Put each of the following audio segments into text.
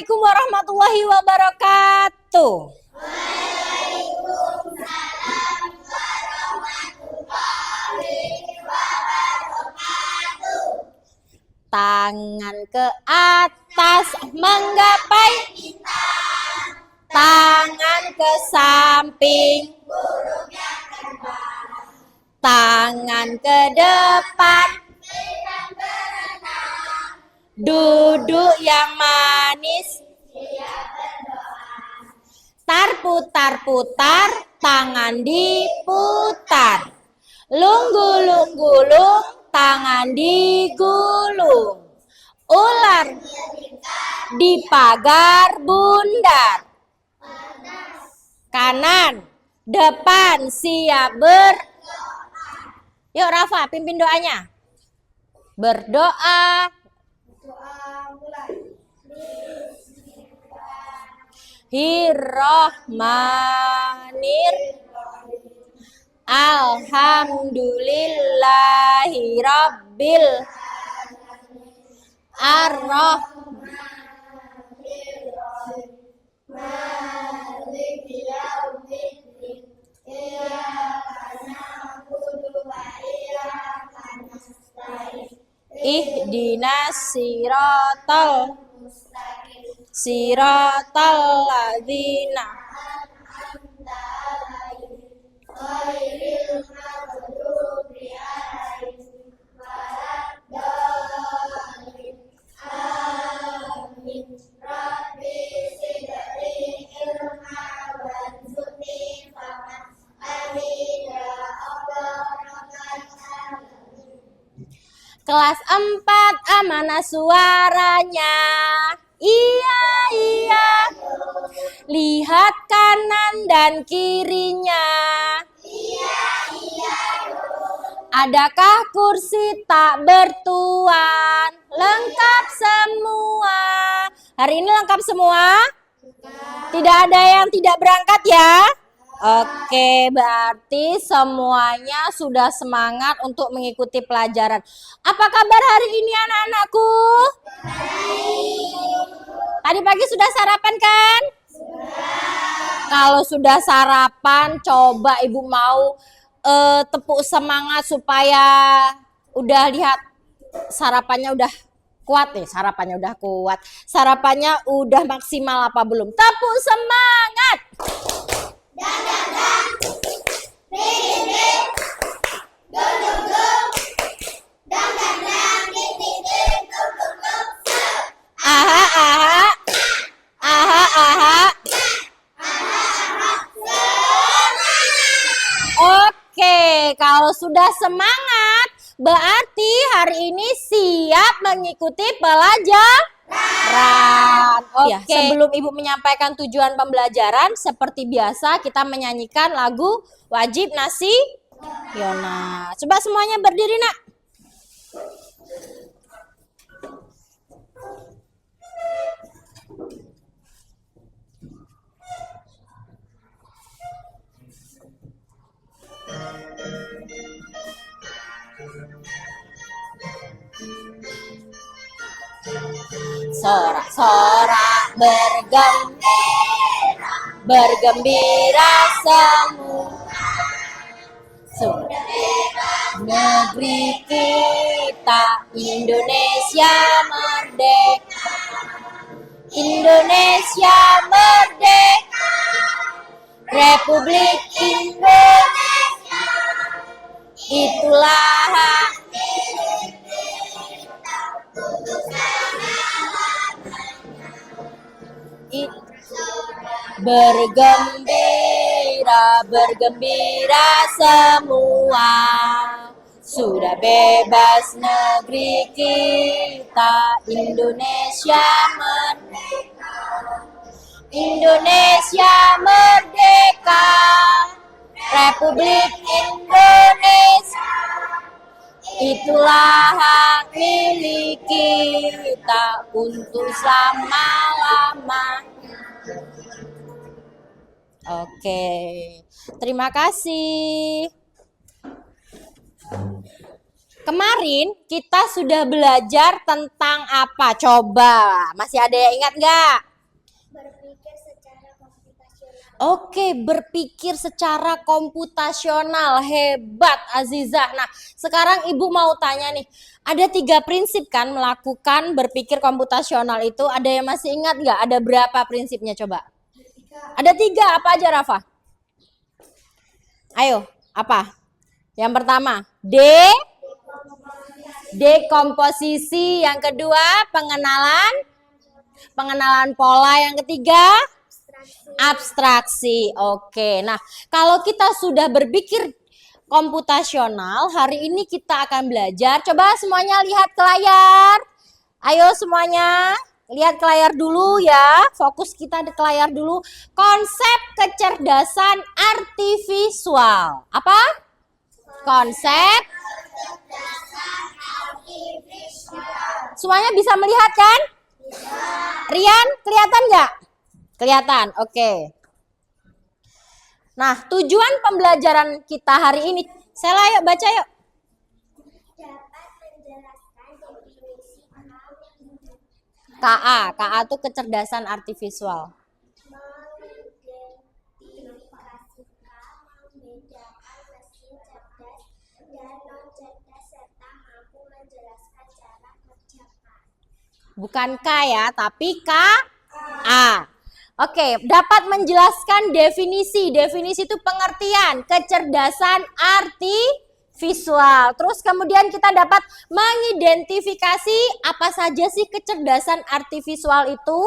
Assalamualaikum warahmatullahi wabarakatuh. Tangan ke atas menggapai, tangan ke samping, tangan ke depan, duduk yang manis, tar putar putar, tangan diputar, lung-gulung gulung, tangan digulung, ular di pagar bundar, kanan depan siap Yuk Rafa, pimpin doanya. Berdoa. Bismillahirrahmanirrahim. Alhamdulillahirabbil ihdinas siratal ladzina Kelas 4 amanah suaranya. Iya, iya. Lihat kanan dan kirinya. Iya, iya. Adakah kursi tak bertuan? Lengkap semua. Hari ini lengkap semua? Tidak ada yang tidak berangkat ya? Oke, berarti semuanya sudah semangat untuk mengikuti pelajaran. Apa kabar hari ini anak-anakku? Tadi pagi sudah sarapan kan? Kalau sudah sarapan, coba ibu mau tepuk semangat supaya udah lihat sarapannya udah kuat nih, sarapannya udah kuat. Sarapannya udah maksimal apa belum? Tepuk semangat! Aha, aha. Aha, aha. Oke, kalau sudah semangat, berarti hari ini siap mengikuti pelajaran. Oke, sebelum Ibu menyampaikan tujuan pembelajaran, seperti biasa kita menyanyikan lagu Wajib Nasional. Coba semuanya berdiri, Nak. Sorak-sorak bergembira semua. Sudah negeri kita Indonesia merdeka. Indonesia merdeka. Republik Indonesia. Itulah hak bergembira semua. Sudah bebas negeri kita Indonesia merdeka. Indonesia merdeka. Republik Indonesia. Itulah hak milik kita untuk selama-lamanya. Oke, terima kasih. Kemarin kita sudah belajar tentang apa? Coba, masih ada yang ingat nggak? Berpikir secara komputasional. Oke, berpikir secara komputasional. Hebat, Azizah. Nah, sekarang Ibu mau tanya nih. Ada 3 prinsip kan melakukan berpikir komputasional itu. Ada yang masih ingat nggak? Ada berapa prinsipnya coba? Ada 3. Apa aja, Rafa? Ayo, apa? Yang pertama, dekomposisi. Yang kedua, pengenalan pola. Yang ketiga, abstraksi. Oke, nah kalau kita sudah berpikir komputasional, hari ini kita akan belajar. Coba semuanya lihat ke layar. Ayo semuanya, lihat ke layar dulu ya. Fokus kita ke layar dulu. Konsep kecerdasan artifisial. Apa? Konsep kecerdasan artifisial. Semuanya bisa melihat kan? Rian, kelihatan nggak? Kelihatan, oke. Nah, tujuan pembelajaran kita hari ini, Sela yuk baca yuk. Dapat menjelaskan definisi KA itu kecerdasan artifisial. mengidentifikasikan, membedakan mesin cerdas dan non cerdas serta mampu menjelaskan cara kerjakan. Bukan K ya, tapi KA. Oke, dapat menjelaskan definisi. Definisi itu pengertian kecerdasan artifisial. Terus kemudian kita dapat mengidentifikasi apa saja sih kecerdasan artifisial itu.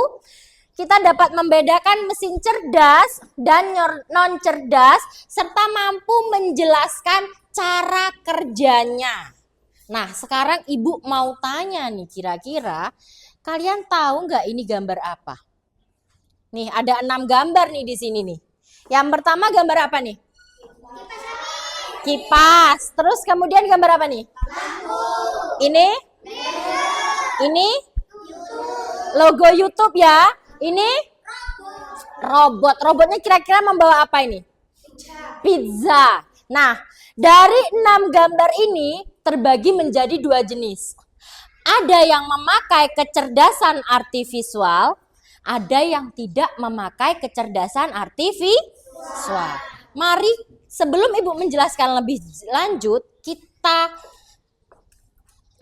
Kita dapat membedakan mesin cerdas dan non cerdas serta mampu menjelaskan cara kerjanya. Nah, sekarang Ibu mau tanya nih, kira-kira kalian tahu nggak ini gambar apa? Nih, ada 6 gambar nih di sini nih. Yang pertama gambar apa nih? Kipas. Terus kemudian gambar apa nih? Ini? Ini? Logo YouTube ya. Ini? Robot. Robotnya kira-kira membawa apa ini? Pizza. Nah, dari 6 gambar ini terbagi menjadi 2 jenis. Ada yang memakai kecerdasan artifisial, ada yang tidak memakai kecerdasan artifisial. Mari sebelum Ibu menjelaskan lebih lanjut, kita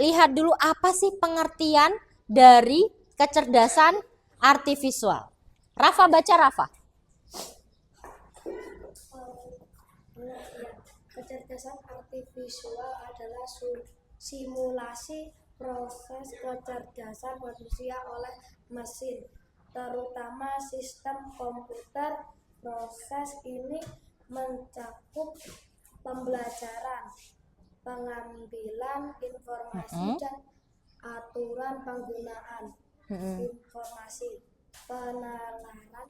lihat dulu apa sih pengertian dari kecerdasan artifisial. Rafa, baca Rafa. Kecerdasan artifisial adalah simulasi proses kecerdasan manusia oleh mesin, terutama sistem komputer. Proses ini mencakup pembelajaran, pengambilan informasi dan aturan penggunaan informasi, penalaran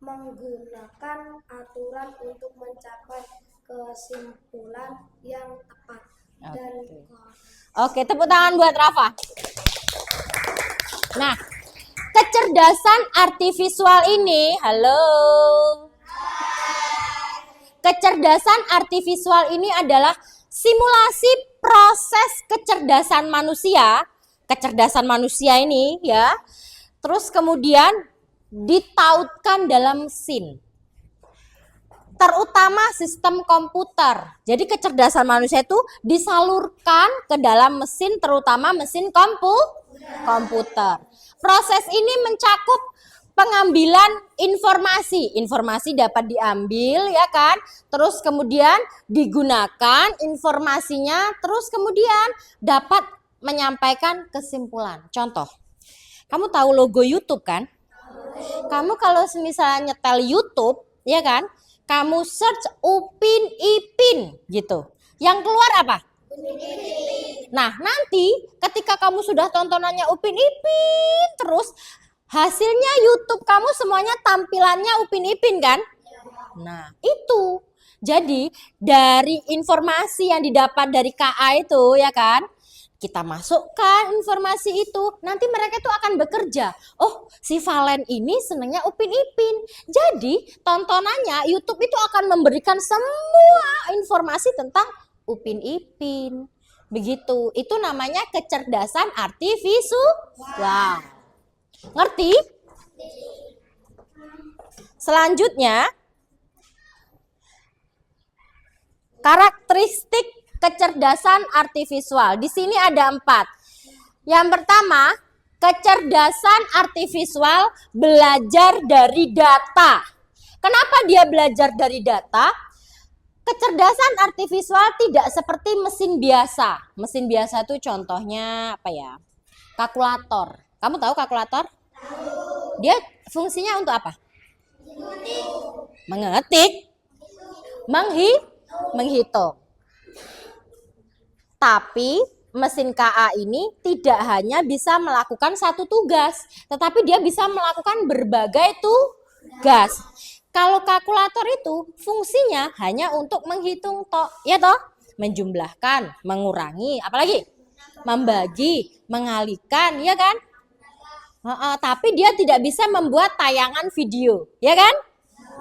menggunakan aturan untuk mencapai kesimpulan yang tepat dan Oke, tepuk tangan buat Rafa. Nah, kecerdasan artifisial ini, halo. Kecerdasan artifisial ini adalah simulasi proses kecerdasan manusia. Kecerdasan manusia ini ya. Terus kemudian ditautkan dalam mesin. Terutama sistem komputer. Jadi kecerdasan manusia itu disalurkan ke dalam mesin, terutama mesin komputer. Proses ini mencakup pengambilan informasi. Informasi dapat diambil ya kan. Terus kemudian digunakan informasinya, terus kemudian dapat menyampaikan kesimpulan. Contoh, kamu tahu logo YouTube kan? Kamu kalau misalnya nyetel YouTube, ya kan? Kamu search Upin Ipin gitu. Yang keluar apa? Nah, nanti ketika kamu sudah tontonannya Upin Ipin terus, hasilnya YouTube kamu semuanya tampilannya Upin Ipin kan? Nah, itu. Jadi, dari informasi yang didapat dari KA itu, ya kan? Kita masukkan informasi itu, nanti mereka itu akan bekerja. Oh, si Valen ini senangnya Upin Ipin. Jadi, tontonannya YouTube itu akan memberikan semua informasi tentang Upin Ipin. Begitu. Itu namanya kecerdasan artifisial. Wow. Ngerti? Selanjutnya, karakteristik kecerdasan artifisial. Di sini ada 4. Yang pertama, kecerdasan artifisial belajar dari data. Kenapa dia belajar dari data? Kecerdasan artifisial tidak seperti mesin biasa. Mesin biasa itu contohnya apa ya? Kalkulator. Kamu tahu kalkulator? Dia fungsinya untuk apa? Mengetik, menghitung. Tapi mesin KA ini tidak hanya bisa melakukan satu tugas, tetapi dia bisa melakukan berbagai tugas. Kalau kalkulator itu fungsinya hanya untuk menghitung toh, ya toh? Menjumlahkan, mengurangi, apalagi? Membagi, mengalihkan, ya kan? Tapi dia tidak bisa membuat tayangan video, ya kan?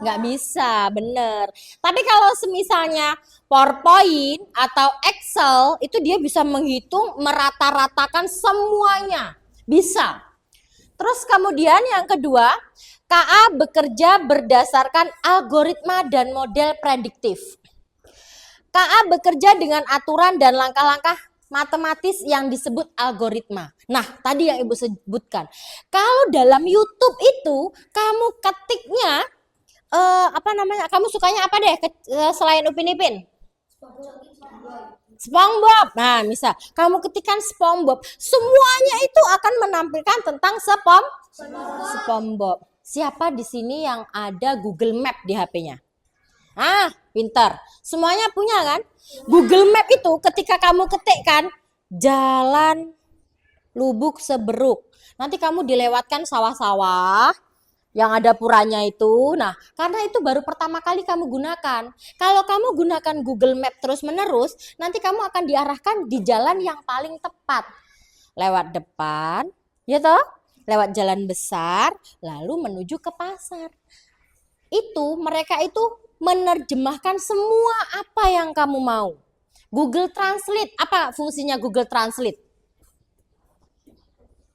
Nggak bisa, bener. Tapi kalau semisalnya PowerPoint atau Excel, itu dia bisa menghitung, merata-ratakan semuanya. Bisa. Terus kemudian yang kedua, KA bekerja berdasarkan algoritma dan model prediktif. KA bekerja dengan aturan dan langkah-langkah matematis yang disebut algoritma. Nah, tadi yang Ibu sebutkan. Kalau dalam YouTube itu kamu ketiknya kamu sukanya apa deh selain Upin Ipin? SpongeBob. Nah, misal kamu ketikkan SpongeBob, semuanya itu akan menampilkan tentang SpongeBob. Siapa di sini yang ada Google Map di HP-nya? Pintar. Semuanya punya kan? Google Map itu ketika kamu ketikkan jalan Lubuk Seberuk, nanti kamu dilewatkan sawah-sawah yang ada puranya itu. Nah, karena itu baru pertama kali kamu gunakan. Kalau kamu gunakan Google Map terus-menerus, nanti kamu akan diarahkan di jalan yang paling tepat. Lewat depan, ya toh? Lewat jalan besar, lalu menuju ke pasar. Mereka itu menerjemahkan semua apa yang kamu mau. Google Translate, apa fungsinya Google Translate?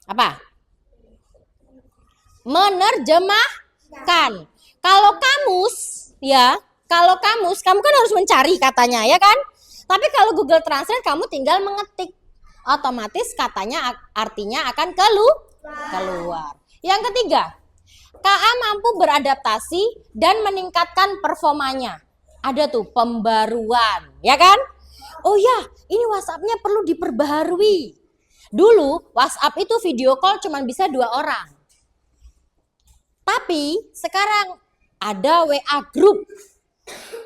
Apa? Menerjemahkan. Kalau kamus, kamu kan harus mencari katanya, ya kan? Tapi kalau Google Translate kamu tinggal mengetik, otomatis katanya artinya akan keluar. Yang ketiga, KA mampu beradaptasi dan meningkatkan performanya. Ada tuh pembaruan, ya kan? Oh ya, ini WhatsApp-nya perlu diperbaharui. Dulu WhatsApp itu video call cuma bisa 2 orang. Tapi sekarang ada WA group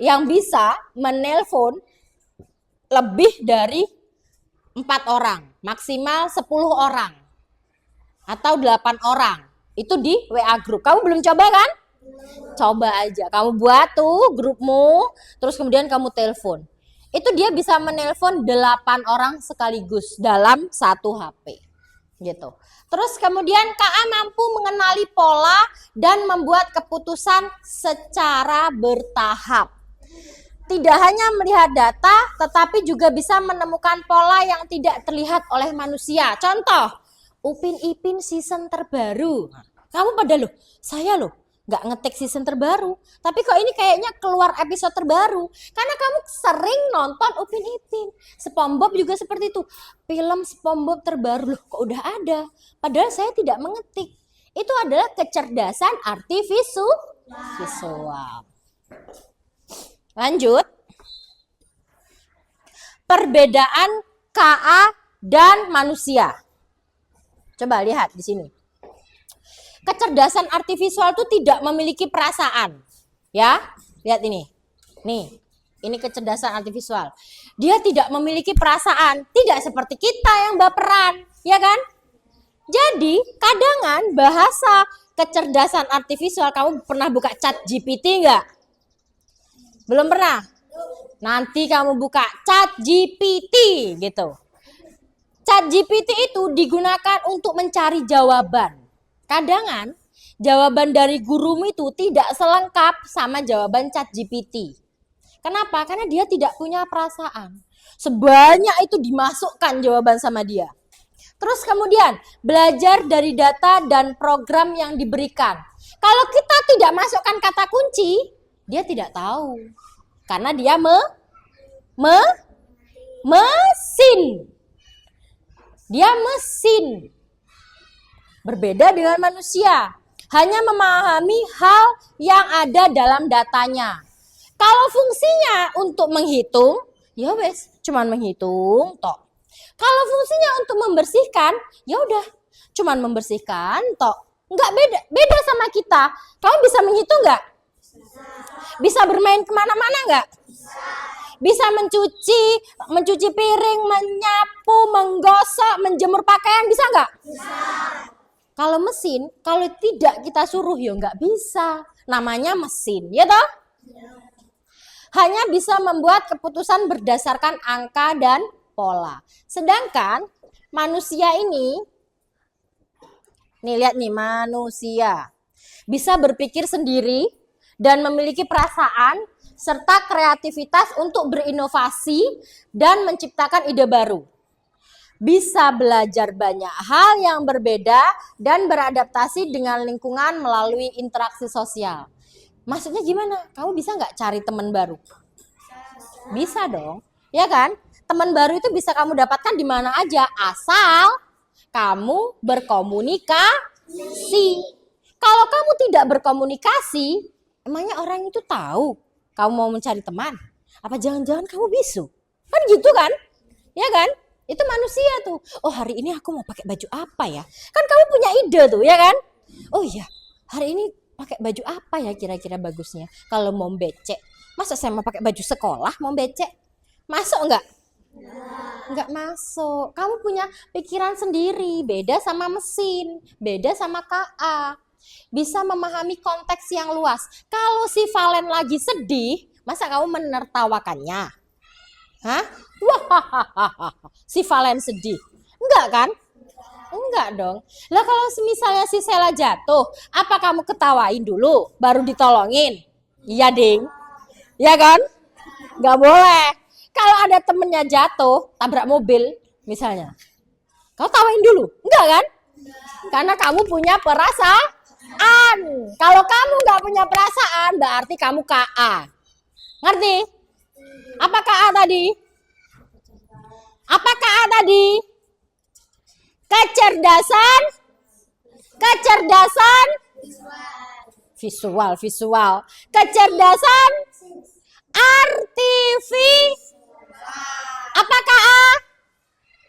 yang bisa menelpon lebih dari 4 orang, maksimal 10 orang atau 8 orang. Itu di WA group. Kamu belum coba kan? Coba aja. Kamu buat tuh grupmu, terus kemudian kamu telepon. Itu dia bisa menelpon 8 orang sekaligus dalam satu HP. Gitu. Terus kemudian KA mampu mengenali pola dan membuat keputusan secara bertahap. Tidak hanya melihat data, tetapi juga bisa menemukan pola yang tidak terlihat oleh manusia. Contoh, Upin Ipin season terbaru. Kamu pada saya nggak ngetik season terbaru. Tapi kok ini kayaknya keluar episode terbaru. Karena kamu sering nonton Upin Ipin. SpongeBob juga seperti itu. Film SpongeBob terbaru, kok udah ada. Padahal saya tidak mengetik. Itu adalah kecerdasan artifisial. Lanjut. Perbedaan KA dan manusia. Coba lihat di sini. Kecerdasan artifisial itu tidak memiliki perasaan. Ya, lihat ini. Nih, ini kecerdasan artifisial. Dia tidak memiliki perasaan, tidak seperti kita yang baperan, ya kan? Jadi, kadangan bahasa kecerdasan artifisial, kamu pernah buka ChatGPT enggak? Belum pernah? Nanti kamu buka ChatGPT gitu. ChatGPT itu digunakan untuk mencari jawaban. Kadangan jawaban dari gurumu itu tidak selengkap sama jawaban ChatGPT. Kenapa? Karena dia tidak punya perasaan. Sebanyak itu dimasukkan jawaban sama dia. Terus kemudian belajar dari data dan program yang diberikan. Kalau kita tidak masukkan kata kunci, dia tidak tahu. Karena dia mesin. Dia mesin. Berbeda dengan manusia. Hanya memahami hal yang ada dalam datanya. Kalau fungsinya untuk menghitung, ya wes, cuman menghitung toh. Kalau fungsinya untuk membersihkan, ya udah, cuman membersihkan toh. Enggak beda sama kita. Kamu bisa menghitung enggak? Bisa bermain kemana-mana enggak? Bisa mencuci piring, menyapu, menggosok, menjemur pakaian, bisa enggak? Bisa. Kalau mesin, kalau tidak kita suruh ya enggak bisa. Namanya mesin, ya toh? Hanya bisa membuat keputusan berdasarkan angka dan pola. Sedangkan manusia ini, nih lihat nih, manusia bisa berpikir sendiri dan memiliki perasaan serta kreativitas untuk berinovasi dan menciptakan ide baru. Bisa belajar banyak hal yang berbeda dan beradaptasi dengan lingkungan melalui interaksi sosial. Maksudnya gimana? Kamu bisa nggak cari teman baru? Bisa dong, ya kan? Teman baru itu bisa kamu dapatkan di mana aja, asal kamu berkomunikasi. Kalau kamu tidak berkomunikasi, emangnya orang itu tahu kamu mau mencari teman? Apa jangan-jangan kamu bisu? Kan gitu kan? Ya kan? Itu manusia tuh. Oh, hari ini aku mau pakai baju apa ya? Kan kamu punya ide tuh, ya kan? Oh iya, hari ini pakai baju apa ya kira-kira bagusnya? Kalau mau becek, masa saya mau pakai baju sekolah mau becek? Masuk enggak? Enggak masuk. Kamu punya pikiran sendiri, beda sama mesin, beda sama KA. Bisa memahami konteks yang luas. Kalau si Valen lagi sedih, masa kamu menertawakannya? Hah? Wah, si Valen sedih. Enggak kan? Enggak dong. Lah kalau misalnya si Sela jatuh, apa kamu ketawain dulu baru ditolongin? Iya, Ding. Ya kan? Enggak boleh. Kalau ada temennya jatuh, tabrak mobil misalnya. Kau tawain dulu? Enggak kan? Karena kamu punya perasaan. Kalau kamu enggak punya perasaan, berarti kamu KA. Ngerti? Apa KA tadi? Apa KA tadi? Kecerdasan visual. Kecerdasan artifisial. Apa KA?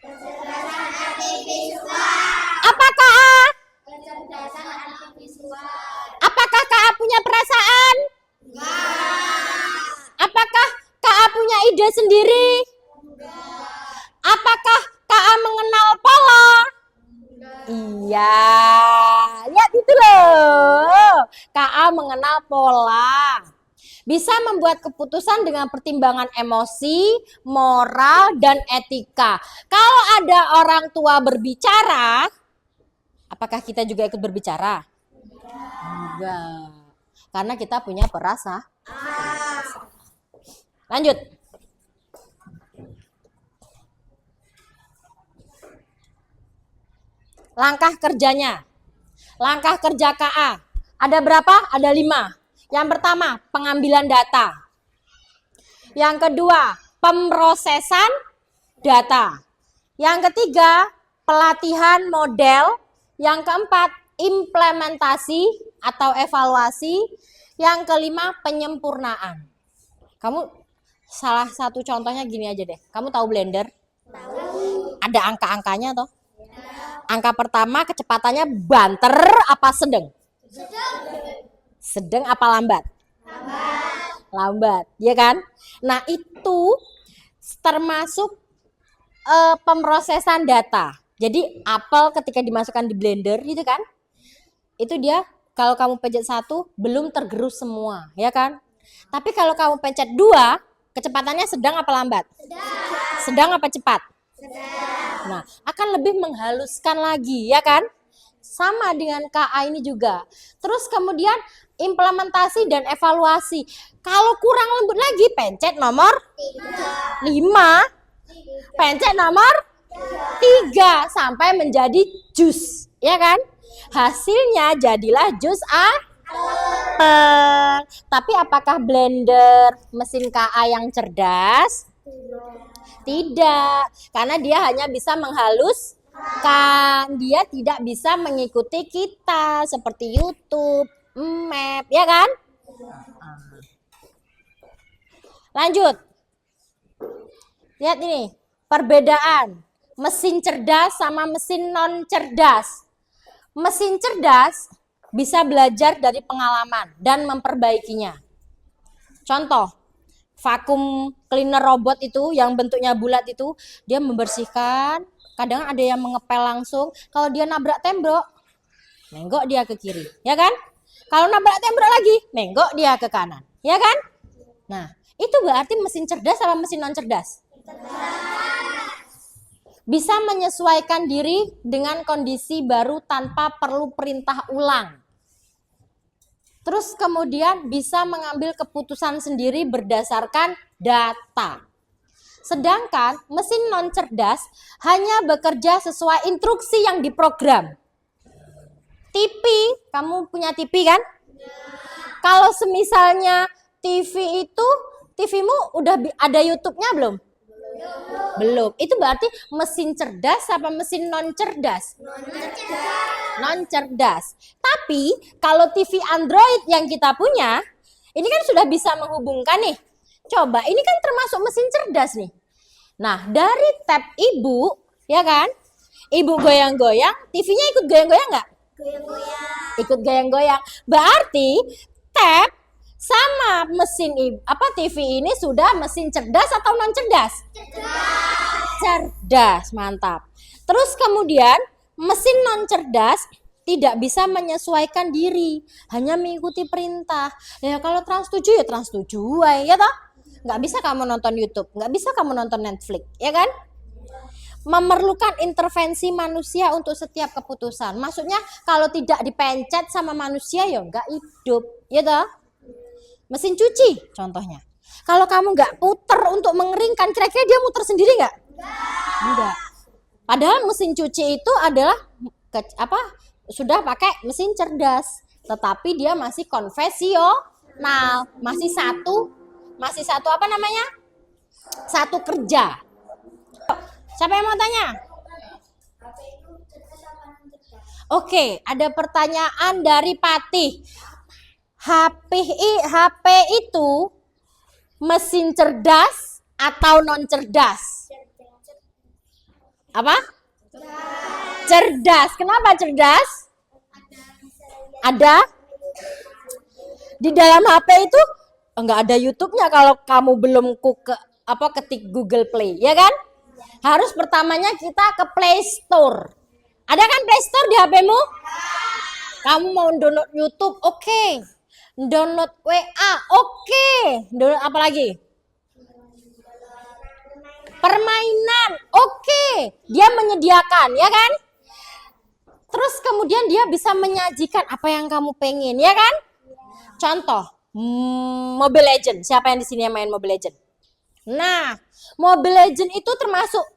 Kecerdasan artifisial. Apa KA? Kecerdasan artifisial. Apakah KA punya perasaan? Apakah KA punya ide sendiri? Apakah KA mengenal pola? Iya, lihat itu loh. KA mengenal pola. Bisa membuat keputusan dengan pertimbangan emosi, moral, dan etika. Kalau ada orang tua berbicara, apakah kita juga ikut berbicara? Enggak. Karena kita punya perasaan. Lanjut. Langkah kerjanya. Langkah kerja KA. Ada berapa? Ada 5. Yang pertama, pengambilan data. Yang kedua, pemrosesan data. Yang ketiga, pelatihan model. Yang keempat, implementasi atau evaluasi. Yang kelima, penyempurnaan. Kamu salah satu contohnya gini aja deh. Kamu tahu Blender? Tahu. Ada angka-angkanya toh? Angka pertama kecepatannya banter apa sedang? Sedang apa lambat? Lambat, ya kan? Nah itu termasuk pemrosesan data. Jadi apel ketika dimasukkan di blender gitu kan? Itu dia kalau kamu pencet 1 belum tergerus semua, ya kan? Tapi kalau kamu pencet 2, kecepatannya sedang apa lambat? Sedang apa cepat? Nah, akan lebih menghaluskan lagi, ya kan? Sama dengan KA ini juga. Terus kemudian implementasi dan evaluasi. Kalau kurang lembut lagi, pencet nomor 5. Pencet nomor 3 sampai menjadi jus, ya kan? Hasilnya jadilah jus apel. Tapi apakah blender mesin KA yang cerdas? Tidak, karena dia hanya bisa menghaluskan. Dia tidak bisa mengikuti kita seperti YouTube, map, ya kan? Lanjut. Lihat ini, perbedaan mesin cerdas sama mesin non cerdas. Mesin cerdas bisa belajar dari pengalaman dan memperbaikinya. Contoh, vakum cleaner robot itu yang bentuknya bulat itu, dia membersihkan, kadang ada yang mengepel langsung. Kalau dia nabrak tembok, menggok dia ke kiri, ya kan? Kalau nabrak tembok lagi, menggok dia ke kanan, ya kan? Nah, itu berarti mesin cerdas sama mesin non cerdas? Bisa menyesuaikan diri dengan kondisi baru tanpa perlu perintah ulang. Terus kemudian bisa mengambil keputusan sendiri berdasarkan data. Sedangkan mesin non cerdas hanya bekerja sesuai instruksi yang diprogram. TV, kamu punya TV kan? Kalau semisalnya TV itu, TV-mu udah ada YouTube-nya belum? Belum. Itu berarti mesin cerdas apa mesin non cerdas? Non cerdas. Tapi kalau TV Android yang kita punya, ini kan sudah bisa menghubungkan nih. Coba, ini kan termasuk mesin cerdas nih. Nah, dari tab ibu, ya kan? Ibu goyang-goyang, TV-nya ikut goyang-goyang nggak? Goyang-goyang. Ikut goyang-goyang. Berarti tab sama mesin TV ini sudah mesin cerdas atau non cerdas? Cerdas, mantap. Terus kemudian mesin non cerdas tidak bisa menyesuaikan diri, hanya mengikuti perintah. Ya kalau Trans 7 ya Trans 7 ya toh? Nggak bisa kamu nonton YouTube, nggak bisa kamu nonton Netflix, ya kan? Memerlukan intervensi manusia untuk setiap keputusan. Maksudnya kalau tidak dipencet sama manusia ya nggak hidup, ya toh? Mesin cuci contohnya. Kalau kamu nggak puter untuk mengeringkan, kira-kira dia muter sendiri nggak? Enggak. Padahal mesin cuci itu adalah sudah pakai mesin cerdas, tetapi dia masih konvensional, masih satu apa namanya? Satu kerja. Siapa yang mau tanya? Oke, ada pertanyaan dari Patih. HP itu mesin cerdas atau non cerdas? Apa? Cerdas. Kenapa cerdas? Ada? Di dalam HP itu enggak ada YouTube-nya kalau kamu belum ketik Google Play, ya kan? Harus pertamanya kita ke Play Store. Ada kan Play Store di HP-mu? Kamu mau download YouTube, oke. Download WA, oke. Download apa lagi? Permainan, oke. Dia menyediakan, ya kan? Terus kemudian dia bisa menyajikan apa yang kamu pengen, ya kan? Contoh, Mobile Legends. Siapa yang di sini yang main Mobile Legends? Nah, Mobile Legends itu termasuk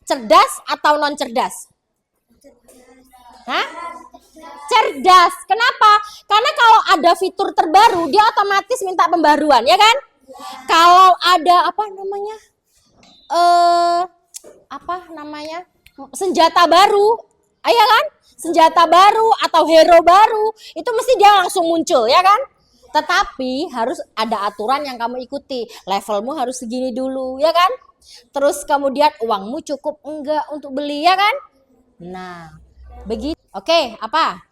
cerdas atau non cerdas? Hah? Cerdas. Kenapa? Karena kalau ada fitur terbaru, dia otomatis minta pembaruan, ya kan? Kalau ada senjata baru, ya kan? Senjata baru atau hero baru, itu mesti dia langsung muncul, ya kan? Tetapi harus ada aturan yang kamu ikuti. Levelmu harus segini dulu, ya kan? Terus kemudian uangmu cukup enggak untuk beli, ya kan? Nah, begitu. Oke, apa?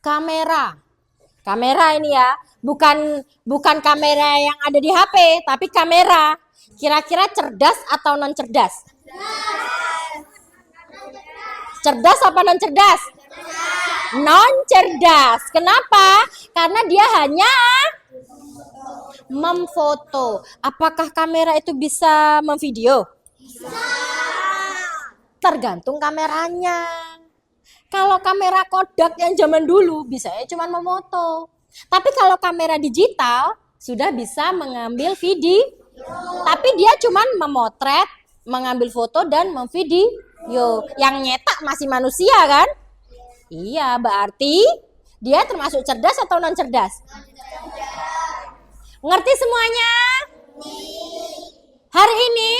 Kamera ini ya, bukan kamera yang ada di HP, tapi kamera. Kira-kira cerdas atau non cerdas? Cerdas apa non cerdas? Non cerdas. Kenapa? Karena dia hanya memfoto. Apakah kamera itu bisa memvideo? Tergantung kameranya. Kalau kamera Kodak yang zaman dulu bisanya cuma memoto. Tapi kalau kamera digital sudah bisa mengambil Tapi dia cuman memotret, mengambil foto dan memvideo. Yang nyetak masih manusia kan? Iya, berarti dia termasuk cerdas atau non cerdas? Ngerti semuanya? Hari ini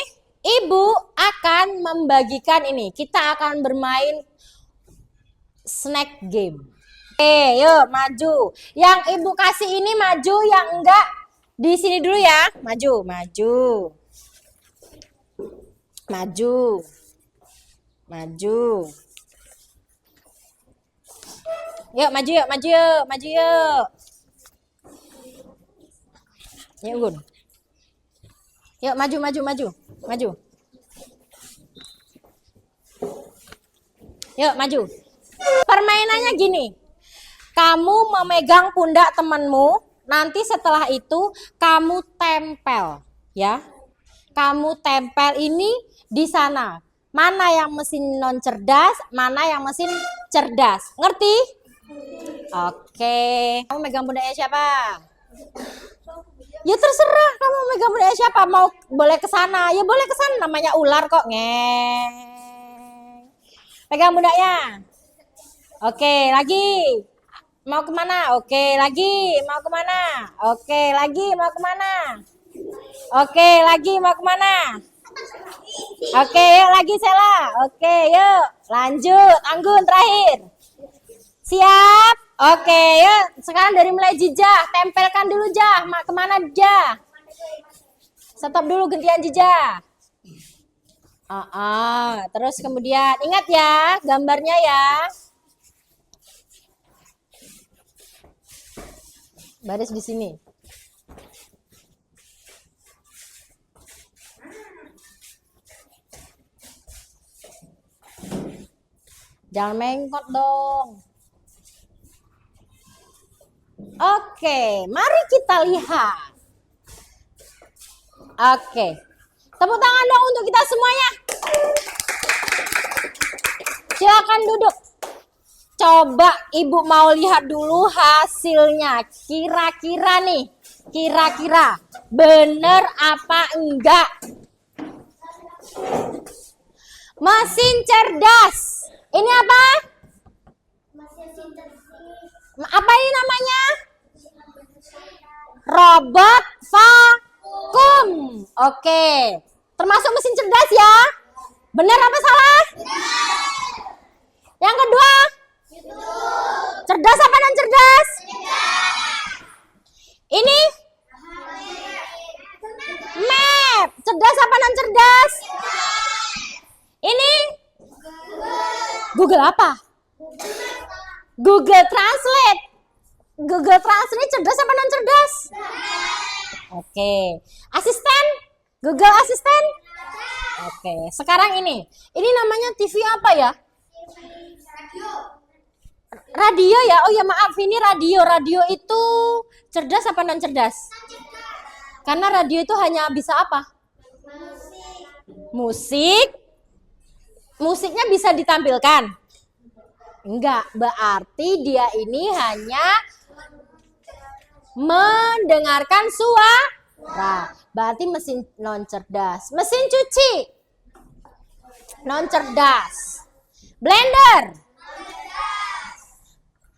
ibu akan membagikan ini. Kita akan bermain snack game. Oke, yuk maju. Yang ibu kasih ini maju, yang enggak di sini dulu ya. Maju, maju. Maju. Maju. Yuk, maju yuk, maju yuk, maju yuk. Yuk, Gun. Yuk, maju, maju, maju. Maju. Yuk, maju. Permainannya gini. Kamu memegang pundak temanmu, nanti setelah itu kamu tempel, ya. Kamu tempel ini di sana. Mana yang mesin non cerdas, mana yang mesin cerdas. Ngerti? Oke. Kamu megang pundaknya siapa? Ya terserah kamu megang pundaknya siapa. Mau boleh ke sana, ya boleh ke sana. Namanya ular kok. Ngeng. Pegang pundaknya. Oke, lagi. Mau kemana? Oke, lagi. Mau kemana? Oke, lagi. Mau kemana? Oke, lagi. Mau kemana? Oke, yuk lagi Sela. Oke, yuk. Lanjut. Anggun, terakhir. Siap? Oke, yuk. Sekarang dari mulai jejak. Tempelkan dulu jah. Kemana jah? Stop dulu gantian jejak. Terus kemudian ingat ya gambarnya ya. Baris di sini. Jangan mengkot dong. Oke, mari kita lihat. Oke. Tepuk tangan dong untuk kita semuanya. Silakan duduk. Coba ibu mau lihat dulu hasilnya. Kira-kira nih. Kira-kira bener apa enggak? Mesin cerdas. Ini apa? Apa ini namanya? Robot vakum. Oke. Termasuk mesin cerdas ya? Benar apa salah? Yang kedua? Cerdas apa non cerdas? Ini? Map. Cerdas apa non cerdas? Ini? Google apa? Google Translate. Google Translate cerdas apa non cerdas? Oke. Asisten? Google Asisten? Oke. Sekarang ini. Ini namanya TV apa ya? Radio ya? Oh ya maaf, ini radio. Radio itu cerdas apa non cerdas? Karena radio itu hanya bisa apa? Musik. Musiknya bisa ditampilkan? Enggak, berarti dia ini hanya mendengarkan suara. Berarti mesin non cerdas. Mesin cuci non cerdas. Blender.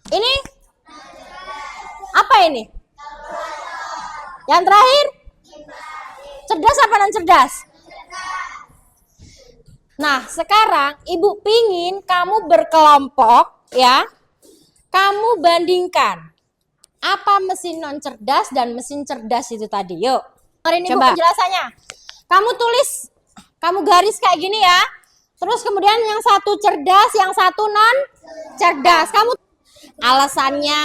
Ini apa ini? Yang terakhir? Cerdas apa non cerdas? Nah, sekarang ibu pingin kamu berkelompok ya. Kamu bandingkan apa mesin non cerdas dan mesin cerdas itu tadi. Yuk. Hari ini coba penjelasannya. Kamu tulis, kamu garis kayak gini ya. Terus kemudian yang satu cerdas, yang satu non cerdas. Kamu alasannya.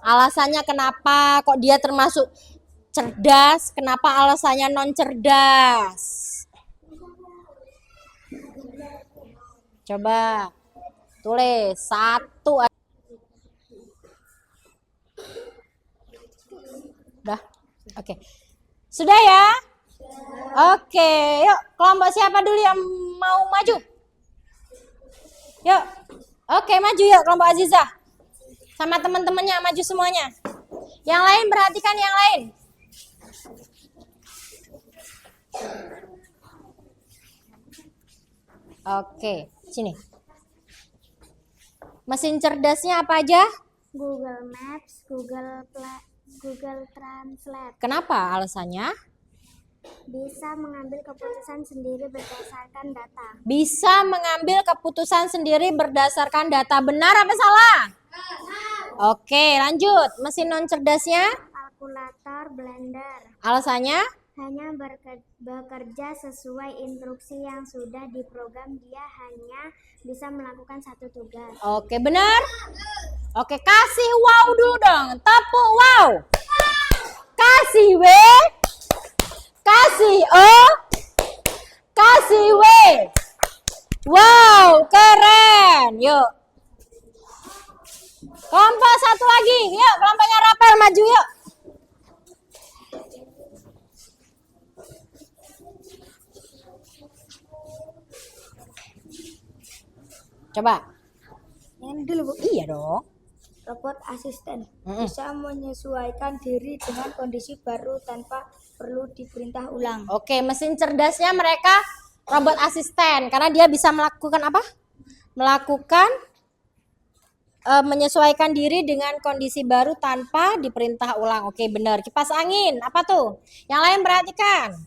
Alasannya kenapa kok dia termasuk cerdas? Kenapa alasannya non cerdas? Coba tulis satu. Udah? Oke. Sudah ya? Oke, yuk kelompok siapa dulu yang mau maju? Yuk. Oke, maju yuk kelompok Azizah. Sama teman-temannya maju semuanya. Yang lain perhatikan yang lain. Oke, sini. Mesin cerdasnya apa aja? Google Maps, Google Translate. Kenapa alasannya? Bisa mengambil keputusan sendiri berdasarkan data. Bisa mengambil keputusan sendiri berdasarkan data. Benar apa salah? Oke, lanjut. Mesin non cerdasnya? Kalkulator, blender. Alasannya? Hanya bekerja sesuai instruksi yang sudah diprogram. Dia hanya bisa melakukan satu tugas. Oke, benar? Oke, kasih wow dulu dong. Tepuk wow. Kasih W. Kasih O. Kasih W. Wow, keren. Yuk. Kelompok satu lagi. Yuk, kelompoknya Rapel maju yuk. Coba. Yang dulu Bu. Iya dong. Robot asisten Mm-mm. bisa menyesuaikan diri dengan kondisi baru tanpa perlu diperintah ulang. Oke, mesin cerdasnya mereka robot asisten karena dia bisa melakukan apa? Melakukan menyesuaikan diri dengan kondisi baru tanpa diperintah ulang. Oke, benar. Kipas angin, apa tuh? Yang lain perhatikan.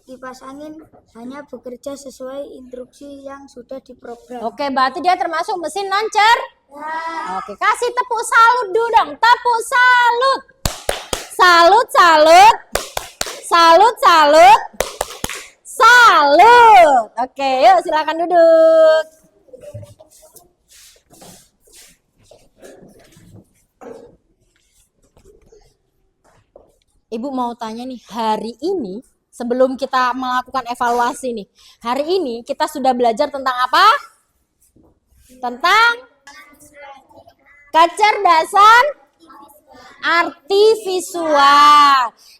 Kipas angin hanya bekerja sesuai instruksi yang sudah diprogram. Oke, berarti dia termasuk mesin non-cer. Oke, kasih tepuk salut dulu dong. Tepuk salut. Salut, salut. Salut, salut. Salut. Oke, yuk silakan duduk. Ibu mau tanya nih, hari ini sebelum kita melakukan evaluasi nih, hari ini kita sudah belajar tentang apa? Tentang kecerdasan artifisial.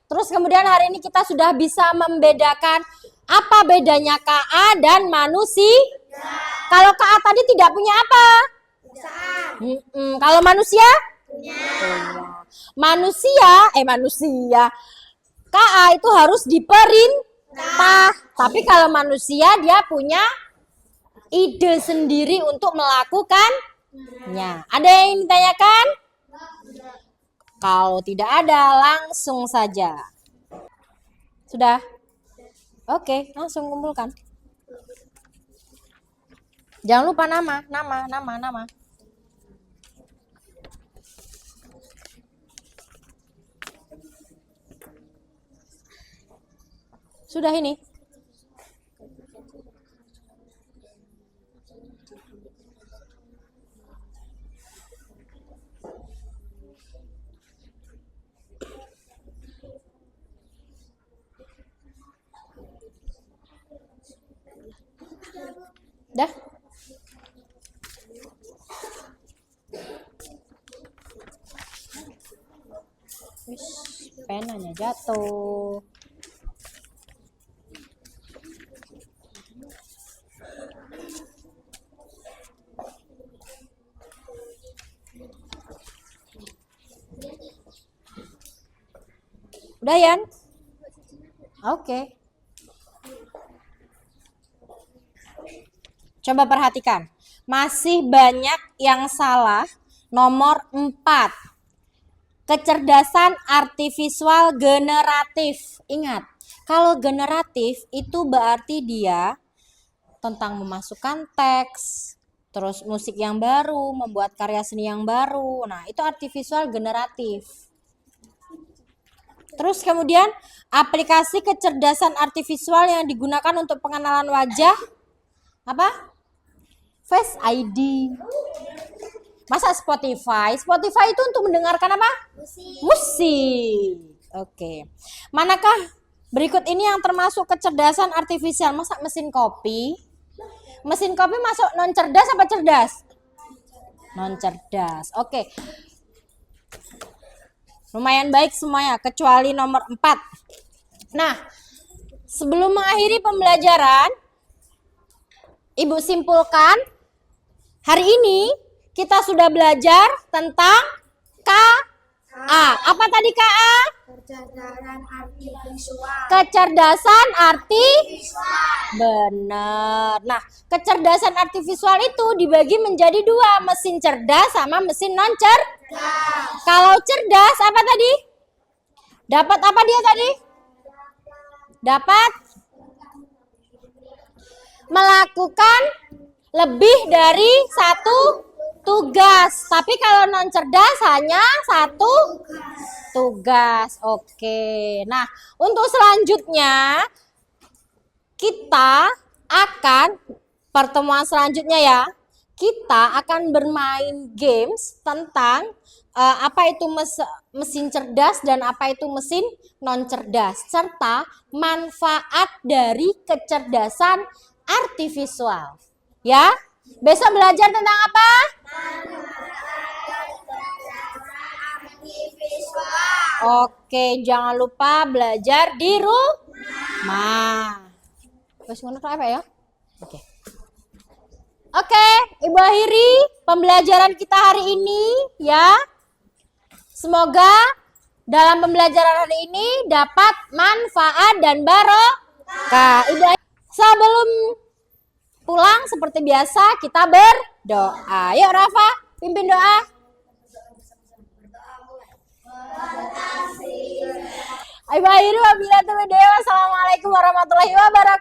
Terus kemudian hari ini kita sudah bisa membedakan apa bedanya KA dan manusia. Kalau KA tadi tidak punya apa? Kalau manusia? Manusia. KA itu harus diperintah. Tapi kalau manusia dia punya ide sendiri untuk melakukannya. Ada yang ditanyakan? Kalau tidak ada, langsung saja. Sudah? Oke, langsung kumpulkan. Jangan lupa nama. Sudah ini. Dah. Wis, penanya jatuh. Udah, Yan? Oke. Coba perhatikan. Masih banyak yang salah. Nomor 4. Kecerdasan artifisial generatif. Ingat, kalau generatif itu berarti dia tentang memasukkan teks, terus musik yang baru, membuat karya seni yang baru. Nah, itu artifisial generatif. Terus kemudian aplikasi kecerdasan artifisial yang digunakan untuk pengenalan wajah apa? Face ID. Masa Spotify? Spotify itu untuk mendengarkan apa? Musik. Oke. Manakah berikut ini yang termasuk kecerdasan artifisial? Masa mesin kopi? Mesin kopi masuk non cerdas apa cerdas? Non cerdas. Oke. Lumayan baik semuanya, kecuali nomor 4. Nah, sebelum mengakhiri pembelajaran, Ibu simpulkan, hari ini kita sudah belajar tentang K, A. Apa tadi Kak A? Kecerdasan artifisial. Kecerdasan benar. Nah, kecerdasan artifisial itu dibagi menjadi dua, mesin cerdas sama mesin non cerdas. Kalau cerdas apa tadi? Dapat apa dia tadi? Dapat melakukan lebih dari satu tugas. Tapi kalau non cerdas hanya satu tugas. Oke. Nah, untuk selanjutnya kita akan pertemuan selanjutnya ya. Kita akan bermain games tentang apa itu mesin cerdas dan apa itu mesin non cerdas serta manfaat dari kecerdasan artifisial. Ya. Besok belajar tentang apa? Oke, jangan lupa belajar di rumah. Wes ngono apa ya? Oke. Oke, Ibu akhiri pembelajaran kita hari ini ya. Semoga dalam pembelajaran hari ini dapat manfaat dan barokah. Ibu sebelum pulang seperti biasa kita berdoa. Yuk Rafa, pimpin doa. Ibu akhiri wabillahi taufiq. Wassalamualaikum warahmatullahi wabarakatuh.